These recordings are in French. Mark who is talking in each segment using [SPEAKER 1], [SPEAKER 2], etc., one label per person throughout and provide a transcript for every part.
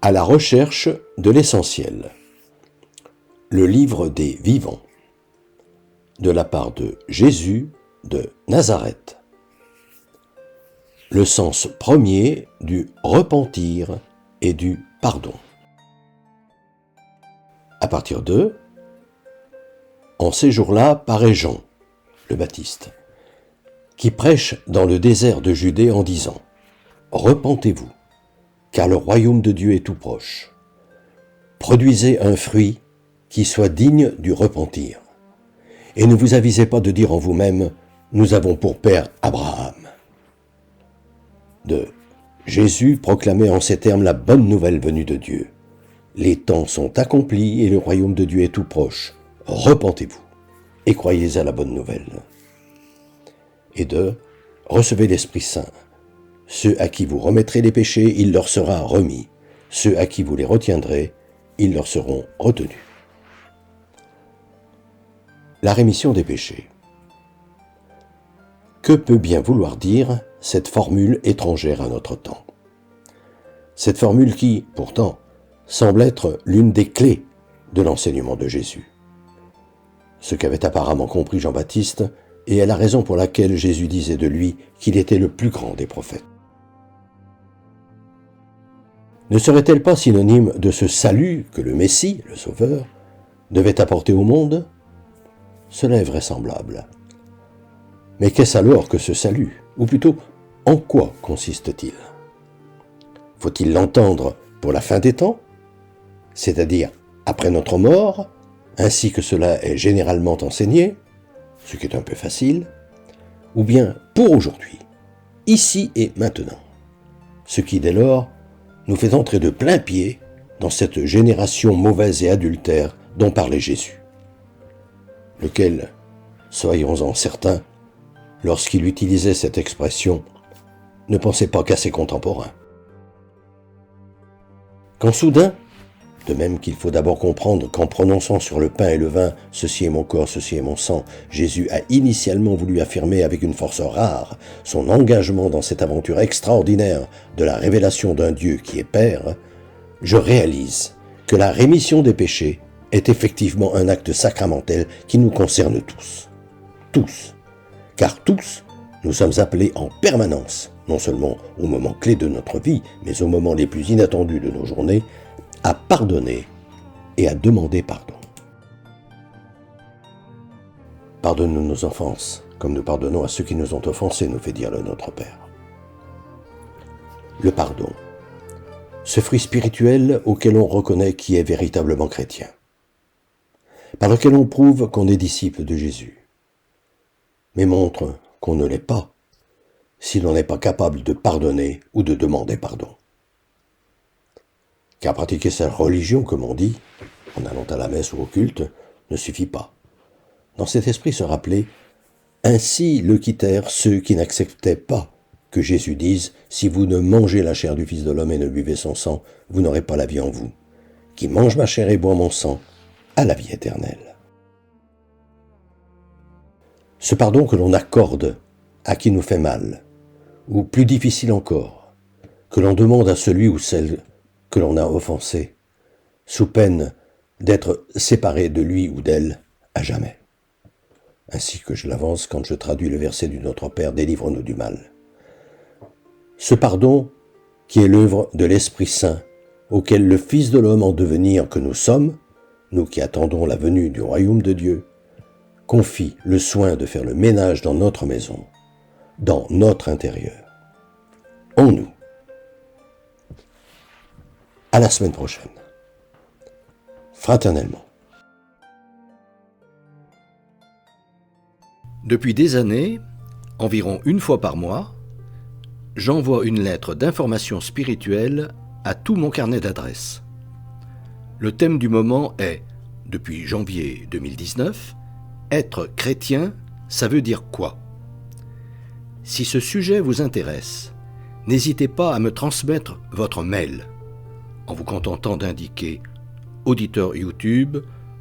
[SPEAKER 1] À la recherche de l'essentiel. Le livre des vivants. De la part de Jésus de Nazareth. Le sens premier du repentir et du pardon. À partir de En ces jours-là paraît Jean, le Baptiste, qui prêche dans le désert de Judée en disant « Repentez-vous, car le royaume de Dieu est tout proche. Produisez un fruit qui soit digne du repentir. Et ne vous avisez pas de dire en vous-même « Nous avons pour père Abraham ». De Jésus proclamait en ces termes la bonne nouvelle venue de Dieu. Les temps sont accomplis et le royaume de Dieu est tout proche. Repentez-vous et croyez à la bonne nouvelle. Et de Recevez l'Esprit Saint. Ceux à qui vous remettrez les péchés, il leur sera remis. Ceux à qui vous les retiendrez, ils leur seront retenus. La rémission des péchés. Que peut bien vouloir dire cette formule étrangère à notre temps? Cette formule qui, pourtant, semble être l'une des clés de l'enseignement de Jésus. Ce qu'avait apparemment compris Jean-Baptiste et est la raison pour laquelle Jésus disait de lui qu'il était le plus grand des prophètes. Ne serait-elle pas synonyme de ce salut que le Messie, le Sauveur, devait apporter au monde? Cela est vraisemblable. Mais qu'est-ce alors que ce salut? Ou plutôt, en quoi consiste-t-il? Faut-il l'entendre pour la fin des temps, c'est-à-dire après notre mort, ainsi que cela est généralement enseigné, ce qui est un peu facile, ou bien pour aujourd'hui, ici et maintenant, ce qui dès lors nous fait entrer de plein pied dans cette génération mauvaise et adultère dont parlait Jésus, lequel, soyons-en certains, lorsqu'il utilisait cette expression, ne pensait pas qu'à ses contemporains. Quand soudain, de même qu'il faut d'abord comprendre qu'en prononçant sur le pain et le vin « Ceci est mon corps, ceci est mon sang », Jésus a initialement voulu affirmer avec une force rare son engagement dans cette aventure extraordinaire de la révélation d'un Dieu qui est Père, je réalise que la rémission des péchés est effectivement un acte sacramentel qui nous concerne tous. Tous. Car tous, nous sommes appelés en permanence, non seulement aux moments clés de notre vie, mais aux moments les plus inattendus de nos journées, à pardonner et à demander pardon. Pardonne-nous nos offenses, comme nous pardonnons à ceux qui nous ont offensés, nous fait dire le Notre Père. Le pardon, ce fruit spirituel auquel on reconnaît qui est véritablement chrétien, par lequel on prouve qu'on est disciple de Jésus, mais montre qu'on ne l'est pas si l'on n'est pas capable de pardonner ou de demander pardon. Car pratiquer sa religion, comme on dit, en allant à la messe ou au culte, ne suffit pas. Dans cet esprit se rappeler, ainsi le quittèrent ceux qui n'acceptaient pas que Jésus dise « Si vous ne mangez la chair du Fils de l'homme et ne buvez son sang, vous n'aurez pas la vie en vous. Qui mange ma chair et boit mon sang, a la vie éternelle. » Ce pardon que l'on accorde à qui nous fait mal, ou plus difficile encore, que l'on demande à celui ou celle que l'on a offensé, sous peine d'être séparé de lui ou d'elle à jamais. Ainsi que je l'avance quand je traduis le verset du Notre Père, délivre-nous du mal. Ce pardon, qui est l'œuvre de l'Esprit Saint, auquel le Fils de l'homme en devenir que nous sommes, nous qui attendons la venue du royaume de Dieu, confie le soin de faire le ménage dans notre maison, dans notre intérieur, en nous. À la semaine prochaine. Fraternellement.
[SPEAKER 2] Depuis des années, environ une fois par mois, j'envoie une lettre d'information spirituelle à tout mon carnet d'adresses. Le thème du moment est, depuis janvier 2019, « Être chrétien, ça veut dire quoi ?» Si ce sujet vous intéresse, n'hésitez pas à me transmettre votre mail, en vous contentant d'indiquer auditeur YouTube,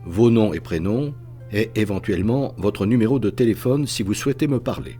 [SPEAKER 2] vos noms et prénoms, et éventuellement votre numéro de téléphone si vous souhaitez me parler.